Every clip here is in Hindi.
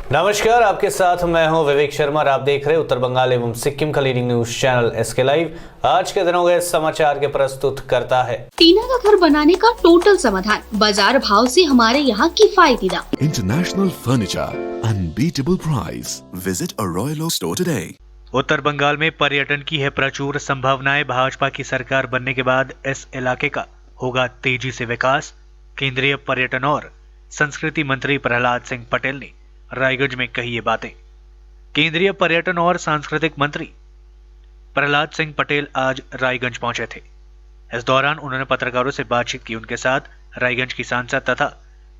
नमस्कार, आपके साथ मैं हूं विवेक शर्मा और आप देख रहे हैं उत्तर बंगाल एवं सिक्किम का leading news channel SK live. आज के दिनों के समाचार के प्रस्तुत करता है टीना का घर बनाने का टोटल समाधान, बाजार भाव से हमारे यहाँ किफायती दाम। International furniture, unbeatable price. Visit a royal store today. उत्तर बंगाल में पर्यटन की है प्रचुर संभावनाएं। भाजपा की सरकार बनने के बाद इस इलाके का होगा तेजी से विकास। केंद्रीय पर्यटन और संस्कृति मंत्री प्रहलाद सिंह पटेल ने रायगंज में कही ये बातें। केंद्रीय पर्यटन और सांस्कृतिक मंत्री प्रहलाद सिंह पटेल आज रायगंज पहुंचे थे। इस दौरान उन्होंने पत्रकारों से बातचीत की। उनके साथ रायगंज की सांसद तथा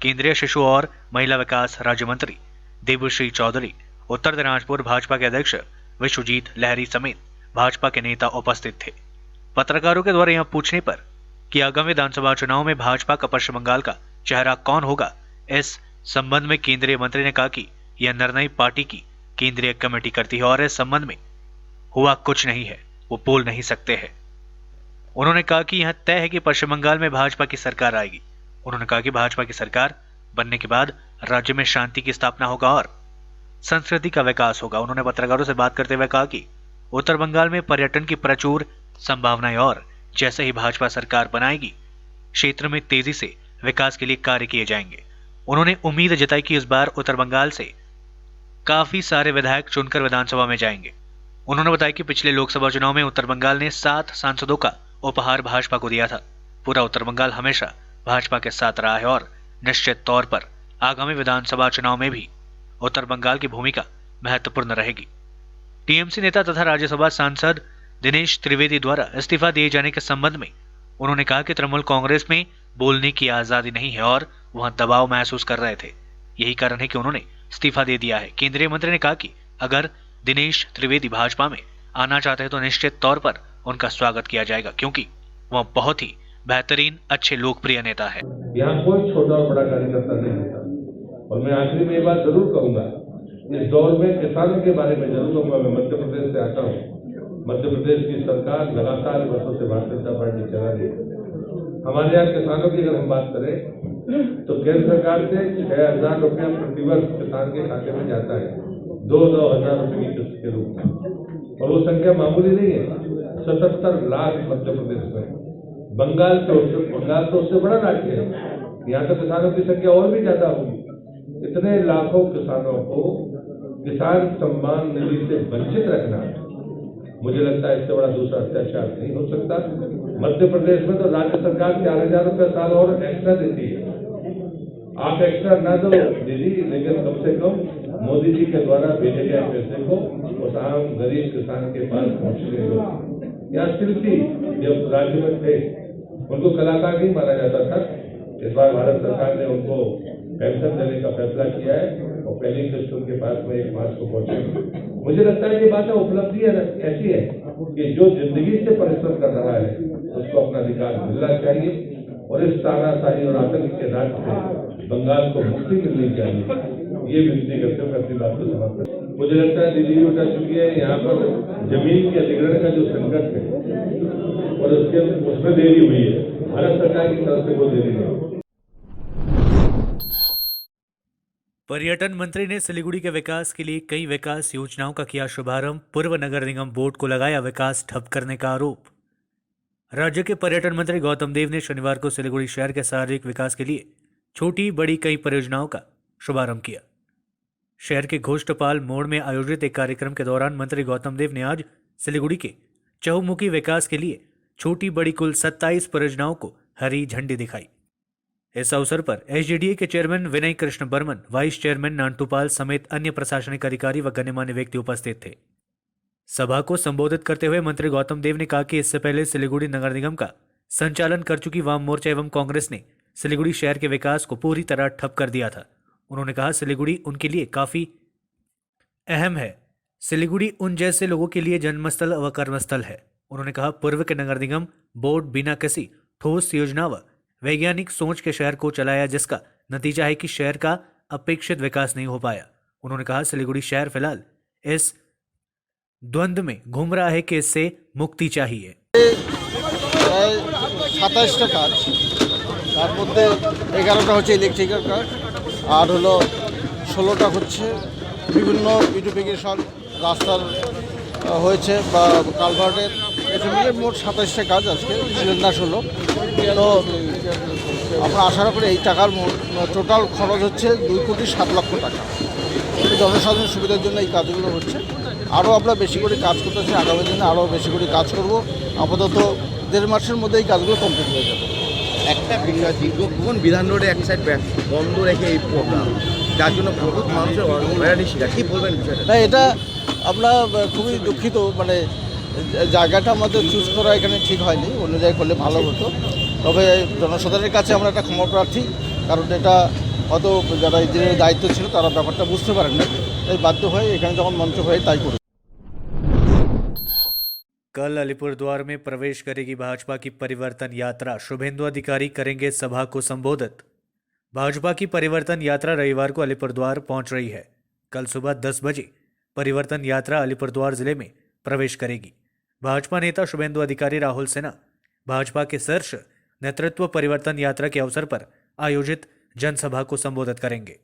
केंद्रीय शिशु और महिला विकास राज्य मंत्री देवश्री चौधरी, उत्तर दिनाजपुर भाजपा के अध्यक्ष विश्वजीत लहरी समेत भाजपा के नेता उपस्थित थे। पत्रकारों के द्वारा यहां पूछने पर कि आगामी विधानसभा चुनाव में भाजपा का पश्चिम बंगाल का चेहरा कौन होगा, इस संबंध में केंद्रीय मंत्री ने कहा कि यह निर्णय पार्टी की केंद्रीय कमेटी करती है और इस संबंध में हुआ कुछ नहीं है, वो बोल नहीं सकते हैं। उन्होंने कहा कि यह तय है कि पश्चिम बंगाल में भाजपा की सरकार आएगी। उन्होंने कहा कि भाजपा की सरकार बनने के बाद राज्य में शांति की स्थापना होगा और संस्कृति का विकास होगा। उन्होंने पत्रकारों से बात करते हुए कहा कि उत्तर बंगाल में पर्यटन की प्रचुर संभावनाएं और जैसे ही भाजपा सरकार बनाएगी क्षेत्र में तेजी से विकास के लिए कार्य किए जाएंगे। उन्होंने उम्मीद जताई कि इस बार उत्तर बंगाल से काफी सारे विधायक चुनकर विधानसभा में जाएंगे। उन्होंने बताया कि पिछले लोकसभा चुनाव में उत्तर बंगाल ने 7 सांसदों का उपहार भाजपा को दिया था। पूरा उत्तर बंगाल हमेशा भाजपा के साथ रहा है और निश्चित तौर पर आगामी विधानसभा चुनाव में भी उत्तर बंगाल की भूमिका महत्वपूर्ण रहेगी। टीएमसी नेता तथा राज्यसभा सांसद दिनेश त्रिवेदी द्वारा इस्तीफा दिए जाने के संबंध में उन्होंने कहा कि तृणमूल कांग्रेस में बोलने की आजादी नहीं है और वह दबाव महसूस कर रहे थे। यही कारण है कि उन्होंने इस्तीफा दे दिया है। केंद्रीय मंत्री ने कहा कि अगर दिनेश त्रिवेदी भाजपा में आना चाहते हैं तो निश्चित तौर पर उनका स्वागत किया जाएगा, क्योंकि वह बहुत ही बेहतरीन अच्छे लोकप्रिय नेता है। यहाँ कोई छोटा और बड़ा कार्यकर्ता नहीं होता। और मैं आखिरी में ये बात जरूर कहूंगा, इस दौर में किसानों के बारे में जरूर कहूंगा। मैं मध्य प्रदेश से आता हूँ। मध्य प्रदेश की सरकार लगातार वर्षों से भारतीय जनता पार्टी चला रही है। हमारे यहाँ किसानों की अगर हम बात करें तो केंद्र सरकार से 6,000 रुपया प्रतिवर्ष किसान के खाते में जाता है, 2-2 हजार रुपये की किस्त के रूप में। और वो संख्या मामूली नहीं है। 77 लाख मध्य प्रदेश में। बंगाल तो उससे बड़ा राज्य है। यहाँ तो किसानों की संख्या और भी ज्यादा होगी। इतने लाखों किसानों को किसान सम्मान निधि से वंचित रखना, मुझे लगता है इससे बड़ा दूसरा अत्याचार नहीं हो सकता। मध्य प्रदेश में तो राज्य सरकार 4,000 रुपये साल और एक्स्ट्रा देती है। आप एक्स्ट्रा ना दो दीदी, लेकिन कम से कम मोदी जी के द्वारा भेजे गए पैसे को उस आम गरीब किसान के पास पहुंचने दो। या शिल्पी जब राज्य में थे उनको कलाकार नहीं माना जाता था। इस बार भारत सरकार ने उनको पेंशन देने का फैसला किया है और पहली किस्त उनके पास में 1 मार्च को पहुंचेगी। मुझे लगता है ये बात उपलब्धि ऐसी है कि जो जिंदगी से परिश्रम कर रहा है उसको अपना अधिकार मिलना चाहिए और इस तानाशाही और आतंक के राज से बंगाल को मुक्ति मिलनी चाहिए। ये विनती करते हुए अपनी बात को समाप्त करते। मुझे लगता है दीदी बता चुकी है, यहाँ पर जमीन के अधिग्रहण का जो संकट है और उसमें देरी हुई है, भारत सरकार की तरफ से कोई देरी नहीं। पर्यटन मंत्री ने सिलीगुड़ी के विकास के लिए कई विकास योजनाओं का किया शुभारंभ। पूर्व नगर निगम बोर्ड को लगाया विकास ठप करने का आरोप। राज्य के पर्यटन मंत्री गौतम देव ने शनिवार को सिलीगुड़ी शहर के सार्वजनिक विकास के लिए छोटी बड़ी कई परियोजनाओं का शुभारंभ किया। शहर के घोष्टपाल मोड़ में आयोजित एक कार्यक्रम के दौरान मंत्री गौतम देव ने आज सिलीगुड़ी के चहुमुखी विकास के लिए छोटी बड़ी कुल 27 परियोजनाओं को हरी झंडी दिखाई। इस अवसर पर एसजीडीए के चेयरमैन विनय कृष्ण बर्मन, वाइस चेयरमैन नानटूपाल समेत अन्य प्रशासनिक अधिकारी व गण्यमान्य व्यक्ति उपस्थित थे। सभा को संबोधित करते हुए मंत्री गौतम देव ने कहा कि इससे पहले सिलीगुड़ी नगर निगम का संचालन कर चुकी वाम मोर्चा एवं कांग्रेस ने सिलीगुड़ी शहर के विकास को पूरी तरह ठप कर दिया था। उन्होंने कहा सिलीगुड़ी उनके लिए काफी अहम है। सिलीगुड़ी उन जैसे लोगों के लिए जन्मस्थल व कर्मस्थल है। उन्होंने कहा पूर्व के नगर निगम बोर्ड बिना किसी ठोस योजना व वैज्ञानिक सोच के शहर को चलाया, जिसका नतीजा है कि शहर का अपेक्षित विकास नहीं हो पाया। उन्होंने कहा सिलीगुड़ी शहर फिलहाल इस द्वंद्व में घूम रहा है कि इससे मुक्ति चाहिए। 27টা কাজ, তার মধ্যে 11টা হচ্ছে ইলেকট্রিক্যাল কাজ আর হলো 16টা হচ্ছে বিভিন্ন বিউটিফিকেশন রাস্তার হয়েছে বা কালভার্টের এটা মিলে মোট 27টা কাজ আজকে শিলান্যাস হলো। তো আমরা আশা করি এই টাকার টোটাল খরচ হচ্ছে 2,07,00,000 টাকা। জনসাধারণের সুবিধার জন্য এই কাজগুলো হচ্ছে। আরও আমরা বেশি করে কাজ করতেছি, আগামী দিনে আরও বেশি করে কাজ করব। আপাতত 1.5 মাসের মধ্যে এই কাজগুলো কমপ্লিট হয়ে যাবে। একটা বিষয় দীর্ঘক্ষণ বিধান রোডে এক সাইড বন্ধ রেখে এই প্রোগ্রাম, যার জন্য বহুত মানুষের হয়রানির শিকার। কী বলবেন বিষয়টা? না, এটা আমরা খুবই দুঃখিত, মানে জায়গাটা আমাদের চুজ করা এখানে ঠিক হয়নি, অন্য জায়গায় করলে ভালো হতো। তবে জনসাধারণের কাছে আমরা একটা ক্ষমা প্রার্থী, কারণ এটা হয়তো যারা ইঞ্জিনিয়ারের দায়িত্ব ছিল তারা ব্যাপারটা বুঝতে পারেন না, তাই বাধ্য হয়ে এখানে যখন মঞ্চ হয়ে তাই করি। कल अलीपुरद्वार में प्रवेश करेगी भाजपा की परिवर्तन यात्रा, शुभेंदु अधिकारी करेंगे सभा को संबोधित। भाजपा की परिवर्तन यात्रा रविवार को अलीपुरद्वार पहुंच रही है। कल सुबह 10 बजे परिवर्तन यात्रा अलीपुरद्वार जिले में प्रवेश करेगी। भाजपा नेता शुभेंदु अधिकारी राहुल सिन्हा भाजपा के शीर्ष नेतृत्व परिवर्तन यात्रा के अवसर पर आयोजित जनसभा को संबोधित करेंगे।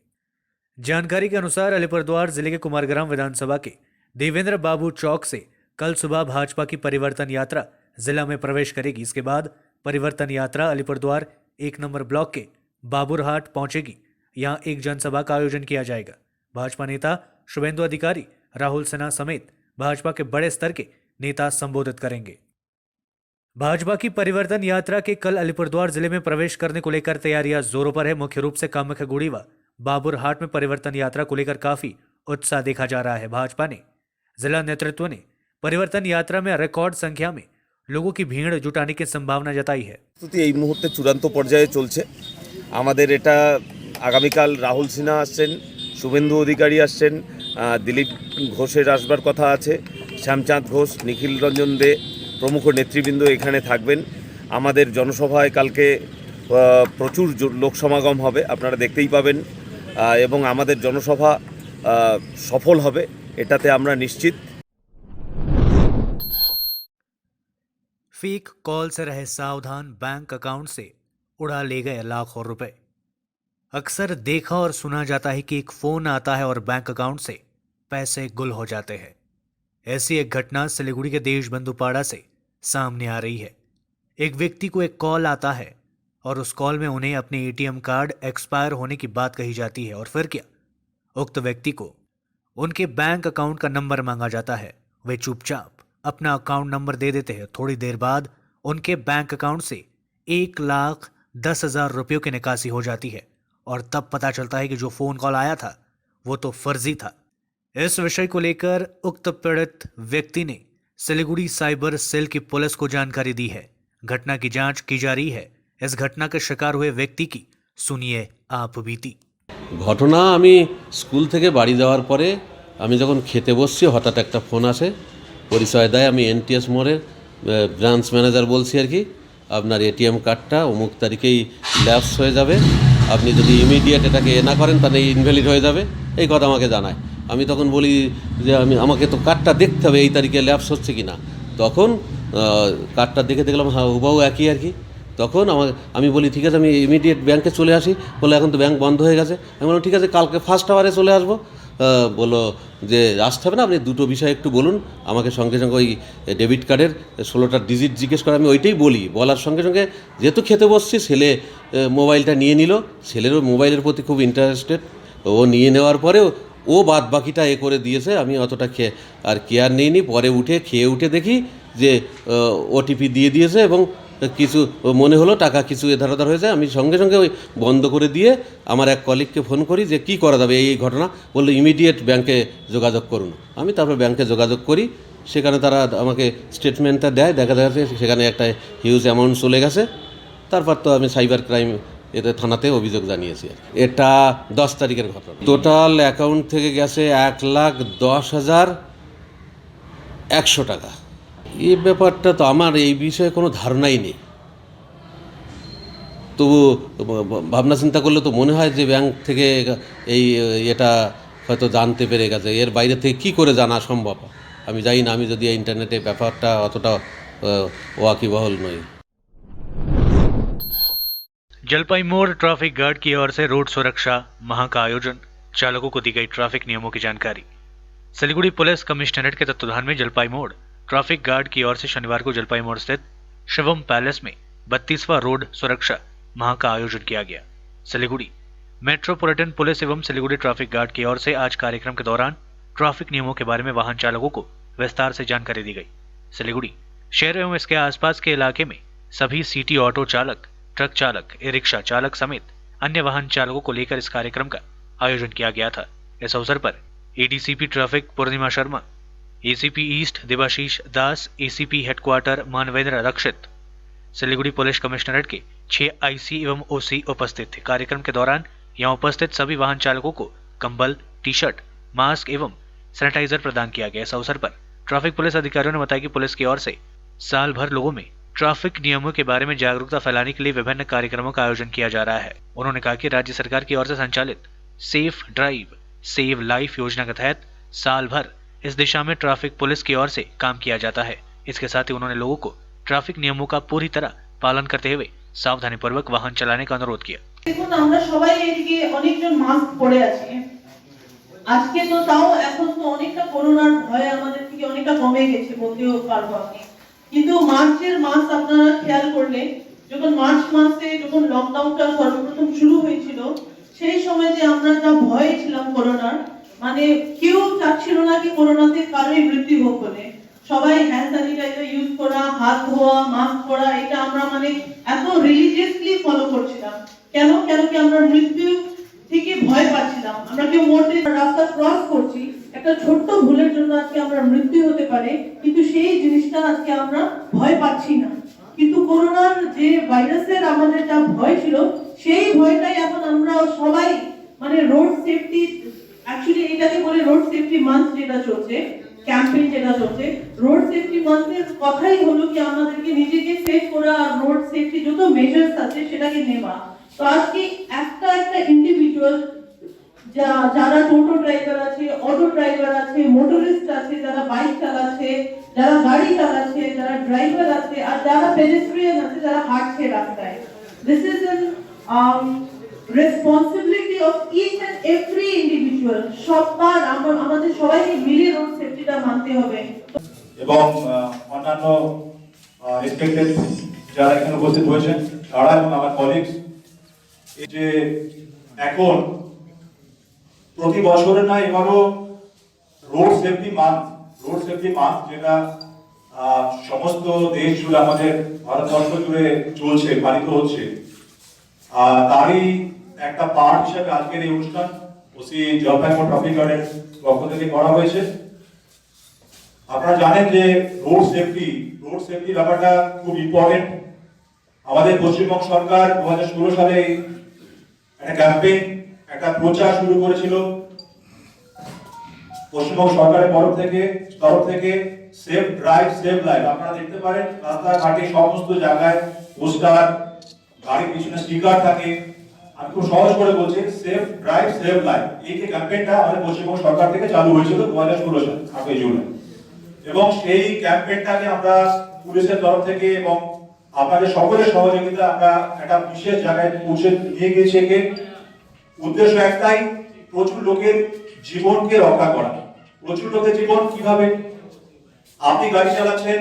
जानकारी के अनुसार अलीपुरद्वार जिले के कुमारग्राम विधानसभा के देवेंद्र बाबू चौक से कल सुबह भाजपा की परिवर्तन यात्रा जिला में प्रवेश करेगी। इसके बाद परिवर्तन यात्रा अलीपुरद्वार 1 नंबर ब्लॉक के बाबूरहाट पहुंचेगी। यहां एक जनसभा का आयोजन किया जाएगा। भाजपा नेता शुभेंदु अधिकारी राहुल सिन्हा समेत भाजपा के बड़े स्तर के नेता संबोधित करेंगे। भाजपा की परिवर्तन यात्रा के कल अलीपुरद्वार जिले में प्रवेश करने को लेकर तैयारियां जोरों पर है। मुख्य रूप से कामाख्यागुड़ी व बाबूरहाट में परिवर्तन यात्रा को लेकर काफी उत्साह देखा जा रहा है। भाजपा ने जिला नेतृत्व ने परिवर्तन यात्रा में रिकॉर्ड संख्या में लोगों की भीड़ जुटाने की संभावना जताई है। এই মুহূর্তে চূড়ান্ত পর্যায়ে চলছে আমাদের এটা। আগামীকাল রাহুল সিনহা আসছেন, শুভেন্দু অধিকারী আসছেন, দিলীপ ঘোষের আসবার কথা আছে, শ্যামচাঁদ ঘোষ, নিখিল রঞ্জন দে প্রমুখ নেতৃবৃন্দ এখানে থাকবেন। আমাদের জনসভায় কালকে প্রচুর লোক সমাগম হবে, আপনারা দেখতেই পাবেন, এবং আমাদের জনসভা সফল হবে এটাতে আমরা নিশ্চিত। फेक कॉल से रहे सावधान, बैंक अकाउंट से उड़ा ले गए लाखों रुपए। अक्सर देखा और सुना जाता है कि एक फोन आता है और बैंक अकाउंट से पैसे गुल हो जाते हैं। ऐसी एक घटना सिलीगुड़ी के देशबंधुपाड़ा से सामने आ रही है। एक व्यक्ति को एक कॉल आता है और उस कॉल में उन्हें अपने एटीएम कार्ड एक्सपायर होने की बात कही जाती है। और फिर क्या, उक्त व्यक्ति को उनके बैंक अकाउंट का नंबर मांगा जाता है। वे चुपचाप अपना अकाउंट नंबर दे देते हैं। थोड़ी देर बाद उनके बैंक अकाउंट से 1,10,000 रुपयों की निकासी हो जाती है और तब पता चलता है कि जो फोन कॉल आया था वो तो फर्जी था। इस विषय को लेकर उक्त पीड़ित व्यक्ति ने सिलीगुड़ी साइबर सेल की पुलिस को जानकारी दी है। घटना की जांच की जा रही है। इस घटना के शिकार हुए व्यक्ति की सुनिए आप बीती। ঘটনা, আমি স্কুল থেকে বাড়ি যাওয়ার পরে আমি যখন খেতে বসছি হঠাৎ একটা ফোন আসে, পরিচয় দেয় আমি এনটিএস মোড়ের ব্রাঞ্চ ম্যানেজার বলছি আর কি, আপনার এটিএম কার্ডটা অমুক তারিখেই ল্যাপস হয়ে যাবে, আপনি যদি ইমিডিয়েট এটাকে না করেন তাহলে ইনভ্যালিড হয়ে যাবে, এই কথা আমাকে জানায়। আমি তখন বলি যে আমাকে তো কার্ডটা দেখতে হবে এই তারিখে ল্যাপস হচ্ছে কি না। তখন কার্ডটা দেখে দেখলাম হ্যাঁ হুবাহু একই আর কি। তখন আমি বলি ঠিক আছে আমি ইমিডিয়েট ব্যাংকে চলে আসি। বলে এখন তো ব্যাংক বন্ধ হয়ে গেছে। আমি বললাম ঠিক আছে কালকে ফার্স্ট আওয়ারে চলে আসবো। বললো যে আসতে হবে না, আপনি দুটো বিষয় একটু বলুন আমাকে। সঙ্গে সঙ্গে ওই ডেবিট কার্ডের 16টা ডিজিট জিজ্ঞেস করে, আমি ওইটাই বলি। বলার সঙ্গে সঙ্গে যেহেতু খেতে বসছি, ছেলে মোবাইলটা নিয়ে নিল। ছেলেরও মোবাইলের প্রতি খুব ইন্টারেস্টেড। ও নিয়ে নেওয়ার পরেও ও বাদ বাকিটা করে দিয়েছে। আমি অতটা আর কেয়ার নিইনি। পরে খেয়ে উঠে দেখি যে ওটিপি দিয়ে দিয়েছে এবং কিছু মনে হলো টাকা কিছু এধার ওধার হয়ে যায়। আমি সঙ্গে সঙ্গে ওই বন্ধ করে দিয়ে আমার এক কলিগকে ফোন করি যে কী করা যাবে এই ঘটনা। বললো ইমিডিয়েট ব্যাংকে যোগাযোগ করুন। আমি তারপর ব্যাংকে যোগাযোগ করি। সেখানে তারা আমাকে স্টেটমেন্টটা দেয়। দেখা যাচ্ছে সেখানে একটা হিউজ অ্যামাউন্ট চলে গেছে। তারপর তো আমি সাইবার ক্রাইম এতে থানাতে অভিযোগ জানিয়েছি। এটা 10 তারিখের ঘটনা। টোটাল অ্যাকাউন্ট থেকে গেছে 1,10,100 টাকা। এই ব্যাপারটা তো আমার এই বিষয়ে কোনো ধারণাই নেই। তবু ভাবনা চিন্তা করলে তো মনে হয় যে ব্যাংক থেকে এটা হয়তো জানতে পেরে গেছে। এর বাইরে থেকে কি করে জানা সম্ভব আমি জানি না। আমি যদি ইন্টারনেটে ব্যাপারটা অতটা ওয়াকিবহাল নই। जलपाई मोड़ ट्रैफिक गार्ड की ओर से रोड सुरक्षा माह का आयोजन। चालकों को दी गई ट्रैफिक नियमों की जानकारी। सिलीगुड़ी पुलिस कमिश्नरेट के तत्वाधान में जलपाई मोड़ ट्रैफिक गार्ड की ओर से शनिवार को जलपाई मोड़ स्थित शिवम पैलेस में 32वां रोड सुरक्षा माह का आयोजन किया गया। सिलीगुड़ी मेट्रोपॉलिटन पुलिस एवं सिलीगुड़ी ट्रैफिक गार्ड की ओर से आज कार्यक्रम के दौरान ट्रैफिक नियमों के बारे में वाहन चालकों को विस्तार से जानकारी दी गई। सिलीगुड़ी शहर एवं इसके आसपास के इलाके में सभी सिटी ऑटो चालक, ट्रक चालक, ई रिक्शा चालक समेत अन्य वाहन चालकों को लेकर इस कार्यक्रम का आयोजन किया गया था। इस अवसर पर एडीसीपी ट्रैफिक पूर्णिमा शर्मा, एसीपी ईस्ट देवाशीष दास, एसीपी हेडक्वार्टर मानवेंद्र रक्षित, सिलीगुड़ी पुलिस कमिश्नरेट के 6 आईसी एवं ओसी उपस्थित थे। कार्यक्रम के दौरान यहां उपस्थित सभी वाहन चालकों को कंबल, टी शर्ट, मास्क एवं सैनिटाइजर प्रदान किया गया। इस अवसर पर ट्रैफिक पुलिस अधिकारियों ने बताया कि पुलिस की ओर से साल भर लोगों में ट्रैफिक नियमों के बारे में जागरूकता फैलाने के लिए विभिन्न कार्यक्रमों का आयोजन किया जा रहा है। उन्होंने कहा कि राज्य सरकार की ओर से संचालित सेफ ड्राइव सेव लाइफ योजना के तहत साल भर इस दिशा में ट्रैफिक पुलिस की ओर से काम किया जाता है। इसके साथ ही उन्होंने लोगों को ट्रैफिक नियमों का पूरी तरह पालन करते हुए सावधानीपूर्वक वाहन चलाने का अनुरोध किया। দেখুন আমরা সবাই এদিকে অনেকজন মাস্ক পরে আছি আজকে, তো তাও এখন তো অনেকটা করোনার ভয় আমাদের থেকে অনেকটা কমে গেছে বলতেও পারবো আমি। কিন্তু মার্চের মাস আপনারা খেয়াল করলে যখন মার্চ মাসে যখন লকডাউনটা সর্বপ্রথম শুরু হয়েছিল সেই সময় যে আমরা যা ভয়ে ছিলাম করোনার, মানে কেউ চাচ্ছিল না কি করোনাতে কারোই মৃত্যু হোক বলে, সবাই হ্যান্ড স্যানিটাইজার ইউজ করা, হাত ধোয়া, মাস্ক পরা, এটা আমরা মানে এত রিলিজিয়াসলি ফলো করছিলাম। কেন কি আমরা মৃত্যু থেকে ভয় পাচ্ছিলাম। আমরা কেউ মোড়ে রাস্তা ক্রস করছি, একটা ছোট্ট ভুলের জন্য আজকে আমরা মৃত্যু হতে পারে, কিন্তু সেই জিনিসটা আজকে আমরা ভয় পাচ্ছি না। কিন্তু করোনার যে ভাইরাসের আমাদের যা ভয় ছিল সেই ভয়টাই এখন আমরা সবাই মানে রোড সেফটি, অ্যাকচুয়ালি এটাকে বলে রোড সেফটি মান্থ যেটা চলছে, ক্যাম্পেইন যেটা চলছে, রোড সেফটি মান্থের কথাই হলো কি আমাদেরকে নিজেকে সেফ করা আর রোড সেফটি যত মেজার্স আছে সেটাকে নেওয়া। তো আজকে একটা ইন্ডিভিজুয়াল যারা টোটো ড্রাইভার আছে, অটো ড্রাইভার আছে, মোটরিস্ট আছে, যারা বাইক চালাচ্ছে, যারা গাড়ি চালাচ্ছে, যারা ড্রাইভার আছে আর যারা পেডেস্ট্রিয়ান আছে, যারা হাঁটছে রাস্তায়, this is an responsibility of each and every individual. সবার আমাদের সবাইকে মিলে রোড সেফটিটা মানতে হবে। এবং অন্যান্য রেসপেক্টেড যারা এখানে উপস্থিত হয়েছেন তারা এবং আমার কলিগস, এই যে এখন প্রতি বছরের না এবারও রোড সেফটি মান্থ যেটা সমস্ত দেশ জুড়ে আমাদের ভারতবর্ষ জুড়ে চলছে, পালিত হচ্ছে, তারই একটা পার্ট হিসেবে আজকের এই অনুষ্ঠান ওসি জলপাই মোড় ট্রাফিক গার্ডের পক্ষ থেকে করা হয়েছে। আপনারা জানেন যে রোড সেফটি ব্যাপারটা খুব ইম্পর্টেন্ট। আমাদের পশ্চিমবঙ্গ সরকার 2016 সালে একটা ক্যাম্পেইন, একটা প্রচার শুরু করেছিল পশ্চিমবঙ্গ সরকারের তরফ থেকে সেফ ড্রাইভ সেভ লাইফ। আপনারা দেখতে পারেন রাস্তাঘাটে সমস্ত জায়গায় পোস্টার, গাড়ির পিছনে স্টিকার থাকে। আমি খুব সহজ করে বলছি, সেফ ড্রাইভ সেভ লাইফ, এই যে ক্যাম্পেইনটা আমাদের পশ্চিমবঙ্গ সরকার থেকে চালু হয়েছিল 2016 সালে 8 জুলাই, এবং সেই ক্যাম্পেইনটাকে আমরা পুলিশের তরফ থেকে এবং আপনাদের সকলের সহযোগিতা আমরা একটা বিশেষ জায়গায় পৌঁছে নিয়ে গিয়েছি। উদ্দেশ্য একটাই, প্রচুর লোকের জীবনকে রক্ষা করা। প্রচুর লোকের জীবন কিভাবে? আপনি গাড়ি চালাচ্ছেন,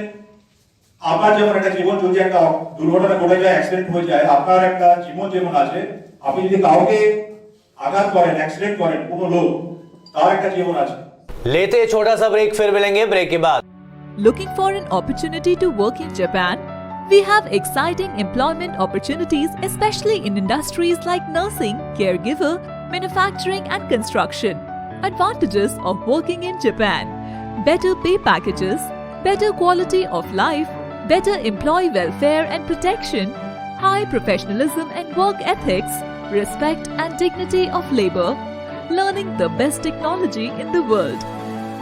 আপনার যেমন একটা জীবন, যদি একটা দুর্ঘটনা ঘটে যায়, অ্যাক্সিডেন্ট হয়ে যায়, আপনার একটা জীবন যেমন আছে। আপনি যদি কাউকে আঘাত করেন, অ্যাক্সিডেন্ট করেন, কোনো লোক, তার একটা জীবন আছে। लेते छोटा सा ब्रेक, फिर मिलेंगे ब्रेक के बाद। Looking for an opportunity to work in Japan? We have exciting employment opportunities, especially in industries like nursing, caregiver, manufacturing and construction. Advantages of working in Japan: better pay packages, better quality of life, better employee welfare and protection, high professionalism and work ethics, respect and dignity of labor, learning the best technology in the world.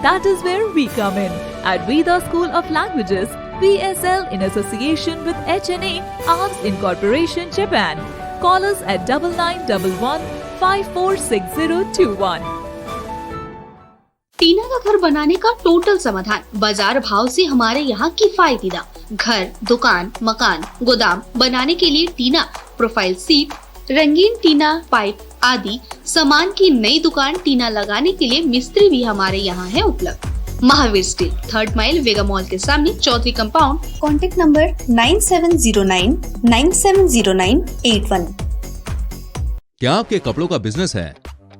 That is where we come in at Veda School of Languages, VSL, in association with HNA, Arms Incorporation, Japan. Call us at 9911546021. टीना का घर बनाने का टोटल समाधान बाजार भाव से हमारे यहाँ किफायतीदा घर, दुकान, मकान, गोदाम बनाने के लिए टीना, प्रोफाइल सीट, रंगीन टीना, पाइप, आदि सामान की नई दुकान टीना लगाने के लिए मिस्त्री भी हमारे यहाँ है उपलब्ध। महावीर स्टील, 3rd माइल, वेगा मॉल के सामने, चौधरी कंपाउंड। Contact number 9709970981। क्या आपके कपड़ों का बिजनेस है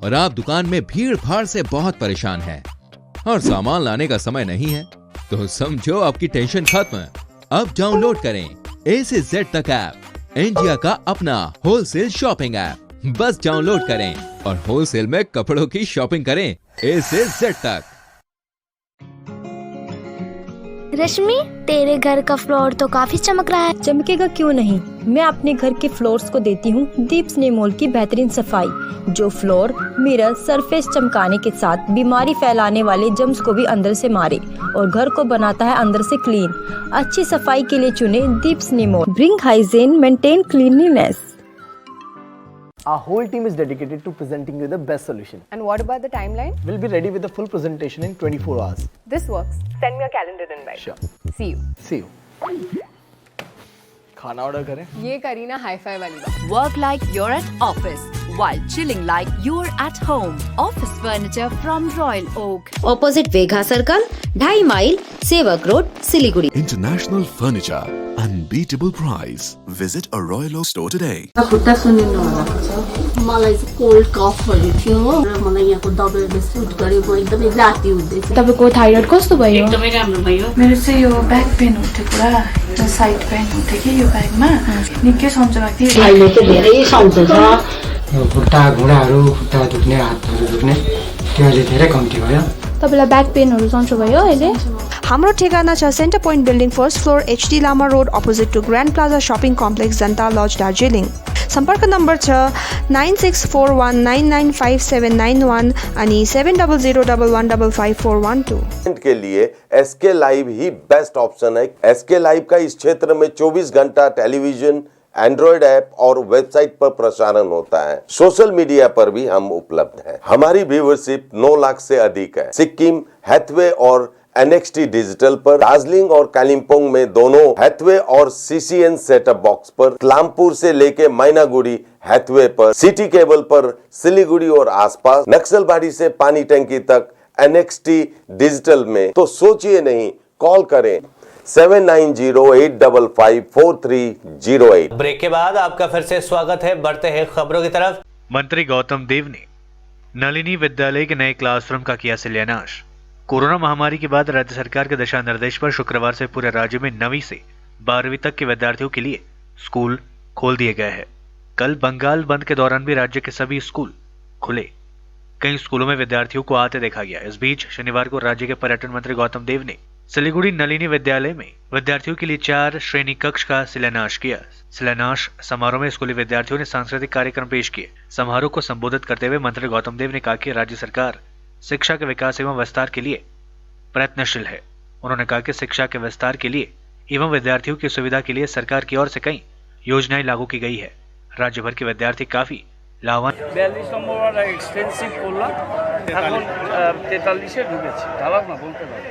और आप दुकान में भीड़ भाड़ से बहुत परेशान हैं और सामान लाने का समय नहीं है? तो समझो आपकी टेंशन खत्म। अब डाउनलोड करें A से Z तक ऐप, इंडिया का अपना होलसेल शॉपिंग ऐप। बस डाउनलोड करें और होलसेल में कपड़ों की शॉपिंग करें A से Z तक। रश्मि, तेरे घर का फ्लोर तो काफी चमक रहा है। चमकेगा क्यों नहीं, मैं अपने घर के फ्लोर्स को देती हूँ दीप स्नेमोल की बेहतरीन सफाई, जो फ्लोर मिरर सरफेस चमकाने के साथ बीमारी फैलाने वाले जम्स को भी अंदर से मारे और घर को बनाता है अंदर से क्लीन। अच्छी सफाई के लिए चुने दीप स्नेमोल। Bring hygiene, maintain cleanliness. Our whole team is dedicated to presenting you the best solution. And what about the timeline? We'll be ready with the full presentation in 24 hours. This works. Send me a calendar invite. Sure. See you. See you. खाना ऑर्डर करें? ये करी ना हाई-फाई वाली बात। Work like you're at office while chilling like you're at home. Office furniture from Royal Oak. Opposite Vega circle, 2.5 mile, Sevoke road, Siliguri. International furniture, unbeatable price. Visit a Royal Oak store today. मलाई चाहिँ कोल्ड कफहरू थियो र मलाई यहाँको दबाईले सुट गरे, म एकदमै जाती हुँदैछ। तपाईको थाइरोइड कस्तो भयो? एकदमै राम्रो भयो। मेरो चाहिँ यो ब्याक पेन हुन्थ्यो पुरा, यो साइड पेन हुन्थ्यो कि यो ब्याकमा निकै सन्चो भएको थियो। अहिले चाहिँ धेरै सन्चो छ। खुट्टा घुँडाहरू, खुट्टा दुख्ने, हातहरू दुख्ने त्यो अहिले धेरै कम्ती भयो। तपाईलाई ब्याक पेनहरू सन्चो भयो अहिले? हाम्रो ठेगाना छ centre point building, 1st floor, HD Lama road, opposite to grand plaza shopping complex, Janata lodge, Darjeeling. सम्पर्क नम्बर छ 9641995791 अनि 7001155412। के लिए SK लाइव ही बेस्ट ऑप्शन है। SK लाइव का इस क्षेत्र में 24 घंटा टेलीविजन, एंड्रॉइड ऐप और वेबसाइट पर प्रसारण होता है। सोशल मीडिया पर भी हम उपलब्ध हैं। हमारी व्यूवरशिप 9 लाख से अधिक है। सिक्किम, हैथवे और NXT डिजिटल पर, दार्जिलिंग और कालिम्पोंग में दोनों हैथवे और CCN सेटअप बॉक्स पर, क्लामपुर से लेके मैनागुड़ी हैथवे पर, सिटी केबल पर, सिलीगुड़ी और आसपास, नक्सलबाड़ी से पानी टंकी तक NXT डिजिटल में। तो सोचिए नहीं, कॉल करें 7908554308। ब्रेक के बाद आपका फिर से स्वागत है। बढ़ते हैं खबरों की तरफ। मंत्री गौतम देव ने नलिनी विद्यालय के नए क्लासरूम का किया शिलान्यास। कोरोना महामारी के बाद राज्य सरकार के दिशा निर्देश पर शुक्रवार से पूरे राज्य में 9वीं से 12वीं तक के विद्यार्थियों के लिए स्कूल खोल दिए गए हैं। कल बंगाल बंद के दौरान भी राज्य के सभी स्कूल खुले। कई स्कूलों में विद्यार्थियों को आते देखा गया। इस बीच शनिवार को राज्य के पर्यटन मंत्री गौतम देव ने सिलीगुड़ी नलिनी विद्यालय में विद्यार्थियों के लिए 4 श्रेणी कक्ष का शिलान्यास किया। शिलान्यास समारोह में स्कूली विद्यार्थियों ने सांस्कृतिक कार्यक्रम पेश किए। समारोह को संबोधित करते हुए मंत्री गौतम देव ने कहा कि राज्य सरकार शिक्षा के विकास एवं विस्तार के लिए प्रयत्नशील है। उन्होंने कहा कि शिक्षा के विस्तार के लिए एवं विद्यार्थियों की सुविधा के लिए सरकार की ओर से कई योजनाएं लागू की गई है। राज्य भर के विद्यार्थी काफी लाभान्वित। 42 নম্বর এক্সটেন্সিভ করলাম, এখন 43-এ ঢুকেছি। দাঁড়াও না, বলতে পারি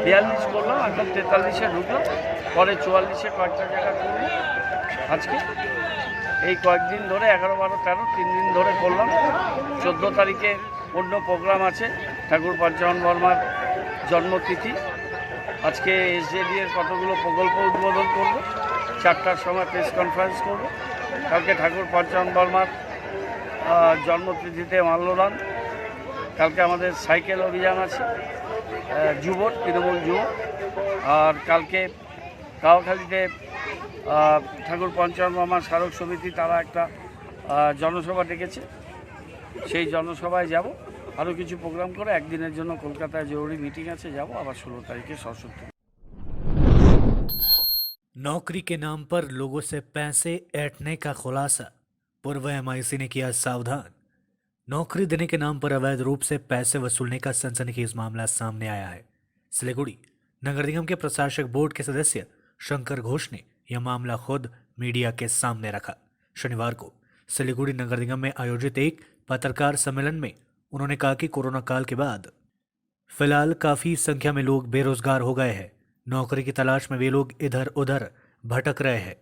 42 করলাম, এখন 43-এ ঢুকলাম, পরে 44-এ কয়েকটা জায়গা করবো। আজকে এই কয়েকদিন ধরে 11, 12, 13 3 দিন ধরে করলাম। 14 তারিখে অন্য প্রোগ্রাম আছে, ঠাকুর পঞ্চানন বর্মার জন্মতিথি। আজকে SJD এর কতগুলো প্রকল্প উদ্বোধন করব, 4টার সময় প্রেস কনফারেন্স করব। কালকে ঠাকুর পঞ্চানন বর্মার জন্মতিথিতে মাল্যদান। কালকে আমাদের সাইকেল অভিযান আছে, যুব তৃণমূল যুব। আর কালকে কাওয়াখালীতে ঠাকুর পঞ্চানন বর্মার স্মারক সমিতি তারা একটা জনসভা ডেকেছে, সেই জনসভায় যাব। আরও কিছু প্রোগ্রাম করে একদিনের জন্য কলকাতায় জরুরি মিটিং আছে, যাব। আবার 16 তারিখে সশস্ত্র। नौकरी के नाम पर लोगों से पैसे ऐंठने का खुलासा, पूर्व MIC ने किया सावधान। नौकरी देने के नाम पर अवैध रूप से पैसे वसूलने का सनसनीखेज मामला सामने आया है। सिलीगुड़ी नगर निगम के प्रशासक बोर्ड के सदस्य शंकर घोष ने यह मामला खुद मीडिया के सामने रखा। शनिवार को सिलीगुड़ी नगर निगम में आयोजित एक पत्रकार सम्मेलन में उन्होंने कहा कि कोरोना काल के बाद फिलहाल काफी संख्या में लोग बेरोजगार हो गए हैं। नौकरी की तलाश में वे लोग इधर उधर भटक रहे हैं।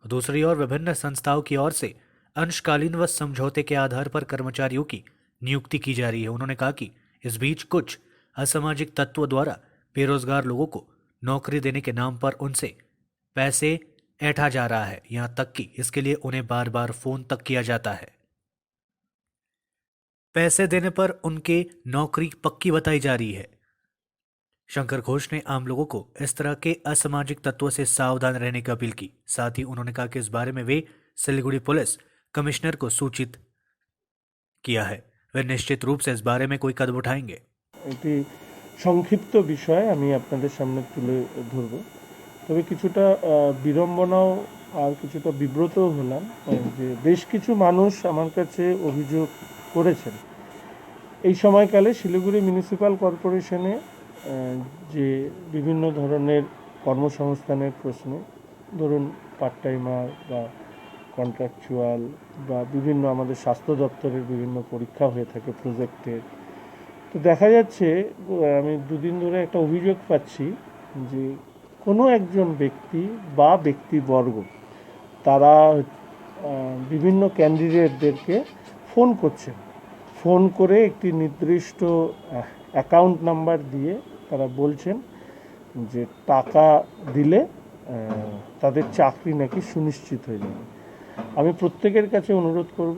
दूसरी ओर विभिन्न संस्थाओं की ओर से अंशकालीन व समझौते के आधार पर कर्मचारियों की नियुक्ति की जा रही है। उन्होंने कहा कि इस बीच कुछ असामाजिक तत्वों द्वारा बेरोजगार लोगों को नौकरी देने के नाम पर उनसे पैसे ऐंठा जा रहा है, यहाँ तक कि इसके लिए उन्हें बार बार फोन तक किया जाता है। पैसे देने पर उनके नौकरी पक्की बताई जा रही है। शंकर घोष ने आम लोगों को इस तरह के असामाजिक तत्वों से सावधान रहने की अपील की। साथ ही उन्होंने कहा कि इस बारे में वे सिलीगुड़ी पुलिस कमिश्नर को सूचित किया है। वे निश्चित रूप से इस बारे में कोई कदम उठाएंगे। এটি সংক্ষিপ্ত বিষয় আমি আপনাদের সামনে তুলে ধরব, তবে কিছুটা বিড়ম্বনাও আর কিছুটা বিব্রতও হলাম যে বেশ কিছু মানুষ আমার কাছে অভিযোগ করেছেন এই সময়কালে শিলিগুড়ি মিউনিসিপ্যাল কর্পোরেশনে যে বিভিন্ন ধরনের কর্মসংস্থানের প্রশ্নে, ধরুন পার্ট টাইমার বা কন্ট্রাকচুয়াল বা বিভিন্ন আমাদের স্বাস্থ্য দপ্তরের বিভিন্ন পরীক্ষা হয়ে থাকে প্রজেক্টের, তো দেখা যাচ্ছে আমি দুদিন ধরে একটা অভিযোগ পাচ্ছি যে কোনো একজন ব্যক্তি বা ব্যক্তিবর্গ তারা বিভিন্ন ক্যান্ডিডেটদেরকে ফোন করছেন, ফোন করে একটি নির্দিষ্ট অ্যাকাউন্ট নাম্বার দিয়ে তারা বলছেন যে টাকা দিলে তাদের চাকরি নাকি সুনিশ্চিত হয়ে যাবে। আমি প্রত্যেকের কাছে অনুরোধ করব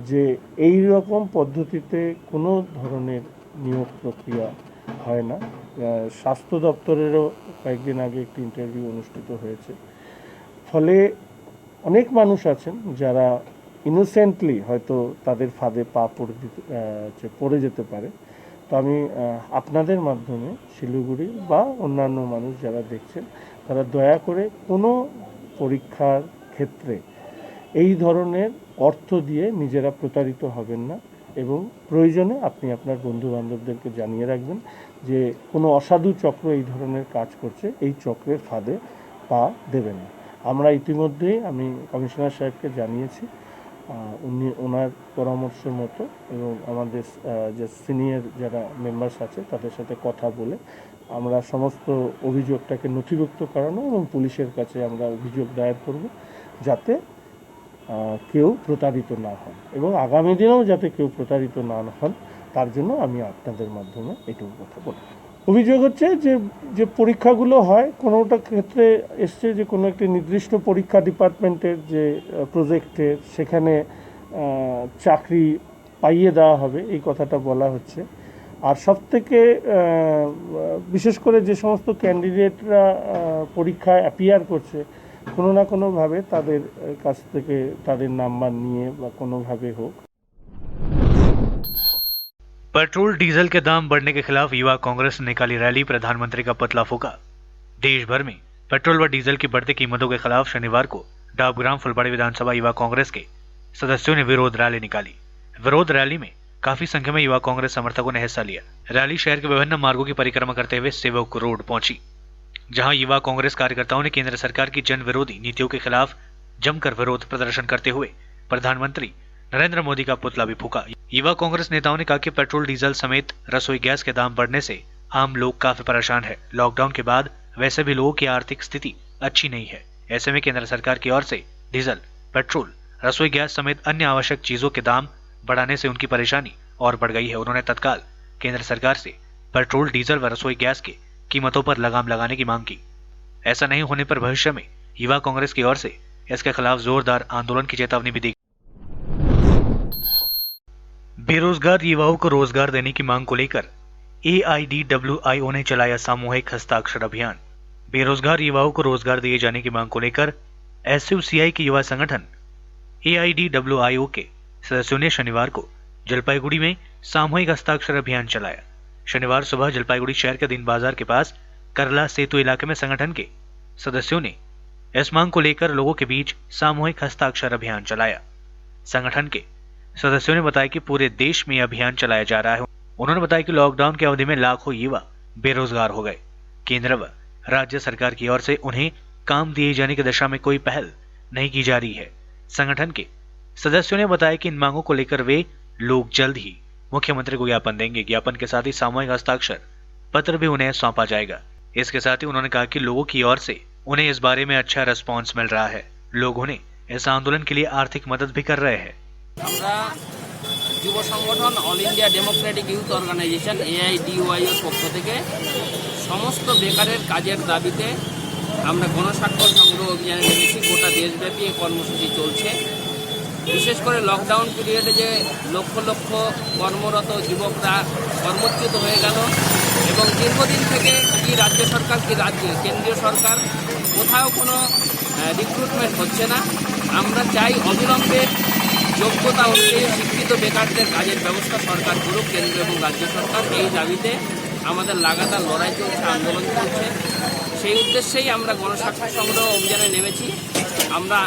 যে এই রকম পদ্ধতিতে কোনো ধরনের নিয়োগ প্রক্রিয়া হয় না। স্বাস্থ্য দপ্তরেরও কয়েকদিন আগে একটি ইন্টারভিউ অনুষ্ঠিত হয়েছে, ফলে অনেক মানুষ আছেন যারা ইনোসেন্টলি হয়তো তাদের ফাঁদে পা পড়ে যেতে পারে। তো আমি আপনাদের মাধ্যমে শিলিগুড়ি বা অন্যান্য মানুষ যারা দেখছেন তারা দয়া করে কোনো পরীক্ষার ক্ষেত্রে এই ধরনের অর্থ দিয়ে নিজেরা প্রতারিত হবেন না এবং প্রয়োজনে আপনি আপনার বন্ধুবান্ধবদেরকে জানিয়ে রাখবেন যে কোনো অসাধু চক্র এই ধরনের কাজ করছে, এই চক্রের ফাঁদে পা দেবেন না। আমরা ইতিমধ্যেই আমি কমিশনার সাহেবকে জানিয়েছি, উনি ওনার পরামর্শ মতো এবং আমাদের যে সিনিয়র যারা মেম্বার্স আছে তাদের সাথে কথা বলে আমরা সমস্ত অভিযোগটাকে নথিভুক্ত করানো এবং পুলিশের কাছে আমরা অভিযোগ দায়ের করব যাতে কেউ প্রতারিত না হন এবং আগামী দিনেও যাতে কেউ প্রতারিত না হন তার জন্য আমি আপনাদের মাধ্যমে এইটুকু কথা বলব। অভিযোগ হচ্ছে যে পরীক্ষাগুলো হয় কোনোটা ক্ষেত্রে এসছে যে কোনো একটি নির্দিষ্ট পরীক্ষা ডিপার্টমেন্টের যে প্রজেক্টের সেখানে চাকরি পাইয়ে দেওয়া হবে এই কথাটা বলা হচ্ছে। আর সবথেকে বিশেষ করে যে সমস্ত ক্যান্ডিডেটরা পরীক্ষায় অ্যাপিয়ার করছে কোনো না কোনোভাবে তাদের কাছ থেকে তাদের নাম্বার নিয়ে বা কোনোভাবে হোক। पेट्रोल डीजल के दाम बढ़ने के खिलाफ युवा कांग्रेस ने निकाली रैली, प्रधानमंत्री का पुतला फूका। देश भर में पेट्रोल व डीजल की बढ़ती कीमतों के खिलाफ शनिवार को डाबग्राम फुलबाड़ी विधानसभा युवा कांग्रेस के सदस्यों ने विरोध रैली निकाली। विरोध रैली में काफी संख्या में युवा कांग्रेस समर्थकों ने हिस्सा लिया। रैली शहर के विभिन्न मार्गों की परिक्रमा करते हुए सेवक रोड पहुंची, जहां युवा कांग्रेस कार्यकर्ताओं ने केंद्र सरकार की जन विरोधी नीतियों के खिलाफ जमकर विरोध प्रदर्शन करते हुए प्रधानमंत्री नरेंद्र मोदी का पुतला भी फूका। युवा कांग्रेस नेताओं ने कहा कि पेट्रोल डीजल समेत रसोई गैस के दाम बढ़ने से आम लोग काफी परेशान है। लॉकडाउन के बाद वैसे भी लोगों की आर्थिक स्थिति अच्छी नहीं है। ऐसे में केंद्र सरकार की ओर से डीजल, पेट्रोल, रसोई गैस समेत अन्य आवश्यक चीजों के दाम बढ़ाने से उनकी परेशानी और बढ़ गई है। उन्होंने तत्काल केंद्र सरकार से पेट्रोल, डीजल व रसोई गैस के कीमतों पर लगाम लगाने की मांग की। ऐसा नहीं होने पर भविष्य में युवा कांग्रेस की ओर से इसके खिलाफ जोरदार आंदोलन की चेतावनी भी दी। बेरोजगार युवाओं को रोजगार देने की मांग को लेकर AIDWIO ने चलाया सामूहिक हस्ताक्षर अभियान। बेरोजगार युवाओं को रोजगार दिए जाने की मांग को लेकर SUCI के युवा संगठन AIDWIO के सदस्यों ने शनिवार को जलपाईगुड़ी में सामूहिक हस्ताक्षर अभियान चलाया। शनिवार सुबह जलपाईगुड़ी शहर के दिन बाजार के पास करला सेतु इलाके में संगठन के सदस्यों ने इस मांग को लेकर लोगों के बीच सामूहिक हस्ताक्षर अभियान चलाया। संगठन के सदस्यों ने बताया कि पूरे देश में अभियान चलाया जा रहा है। उन्होंने बताया कि लॉकडाउन की अवधि में लाखों युवा बेरोजगार हो गए। केंद्र व राज्य सरकार की ओर से उन्हें काम दिए जाने की दिशा में कोई पहल नहीं की जा रही है। संगठन के सदस्यों ने बताया कि इन मांगों को लेकर वे लोग जल्द ही मुख्यमंत्री को ज्ञापन देंगे। ज्ञापन के साथ ही सामूहिक हस्ताक्षर पत्र भी उन्हें सौंपा जाएगा। इसके साथ ही उन्होंने कहा कि लोगों की ओर से उन्हें इस बारे में अच्छा रिस्पॉन्स मिल रहा है। लोग उन्हें इस आंदोलन के लिए आर्थिक मदद भी कर रहे हैं। যুব সংগঠন all India democratic youth organisation AIDUI এর পক্ষ থেকে সমস্ত বেকারের কাজের দাবিতে আমরা গণস্বাক্ষর সংগ্রহ অভিযানে নেমেছি। গোটা দেশব্যাপী এই কর্মসূচি চলছে। বিশেষ করে লকডাউন পিরিয়ডে যে লক্ষ লক্ষ কর্মরত যুবকরা কর্মচ্যুত হয়ে গেল এবং দীর্ঘদিন থেকে কি রাজ্য সরকার কি কেন্দ্রীয় সরকার কোথাও কোনো রিক্রুটমেন্ট হচ্ছে না। আমরা চাই অবিলম্বে যোগ্যতা অনুযায়ী শিক্ষিত বেকারদের কাজের ব্যবস্থা সরকার করুক, কেন্দ্র এবং রাজ্য সরকার। এই দাবিতে আমাদের লাগাতার লড়াই চলছে, আন্দোলন চলছে। সেই উদ্দেশ্যেই আমরা গণস্বাক্ষর সংগ্রহ অভিযানে নেমেছি। আমরা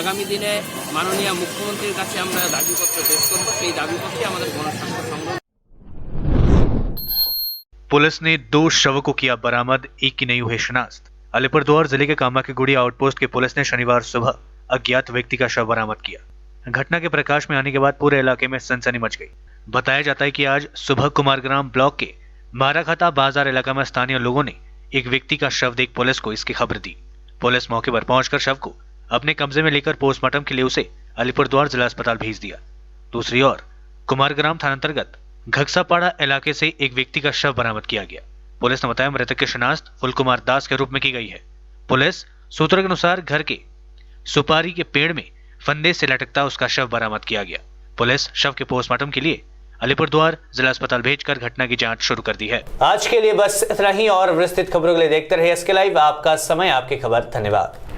আগামী দিনে মাননীয় মুখ্যমন্ত্রীর কাছে আমরা দাবিপত্র পেশ করব। সেই দাবিপত্রে আমাদের गणस्वाक्षर संग्रह। पुलिस ने 2 शवों को किया बरामद, एक की नहीं हुई शिनाख्त। अलीपुरद्वार जिले के कामा के गुड़ी आउटपोस्ट के पुलिस ने शनिवार सुबह अज्ञात व्यक्ति का शव बरामद किया। घटना के प्रकाश में आने के बाद पूरे इलाके में सनसनी मच गई। बताया जाता है कि आज सुबह कुमारग्राम ब्लॉक के माराखाता बाजार इलाका में स्थानीय लोगों ने एक व्यक्ति का शव देख पुलिस को इसकी खबर दी। पुलिस मौके पर पहुंचकर शव को अपने कब्जे में लेकर पोस्टमार्टम के लिए उसे अलीपुरद्वार जिला अस्पताल भेज दिया। दूसरी ओर कुमारग्राम थाना अंतर्गत घक्सापाड़ा इलाके से एक व्यक्ति का शव बरामद किया गया। पुलिस ने बताया मृतक की शिनाख्त फुलकुमार दास के रूप में की गई है। पुलिस सूत्रों के अनुसार घर के सुपारी के पेड़ में फंदे से लटकता उसका शव बरामद किया गया। पुलिस शव के पोस्टमार्टम के लिए अलीपुरद्वार जिला अस्पताल भेजकर घटना की जांच शुरू कर दी है। आज के लिए बस इतना ही और विस्तृत खबरों के लिए देखते रहिए SK लाइव। आपका समय आपकी खबर। धन्यवाद।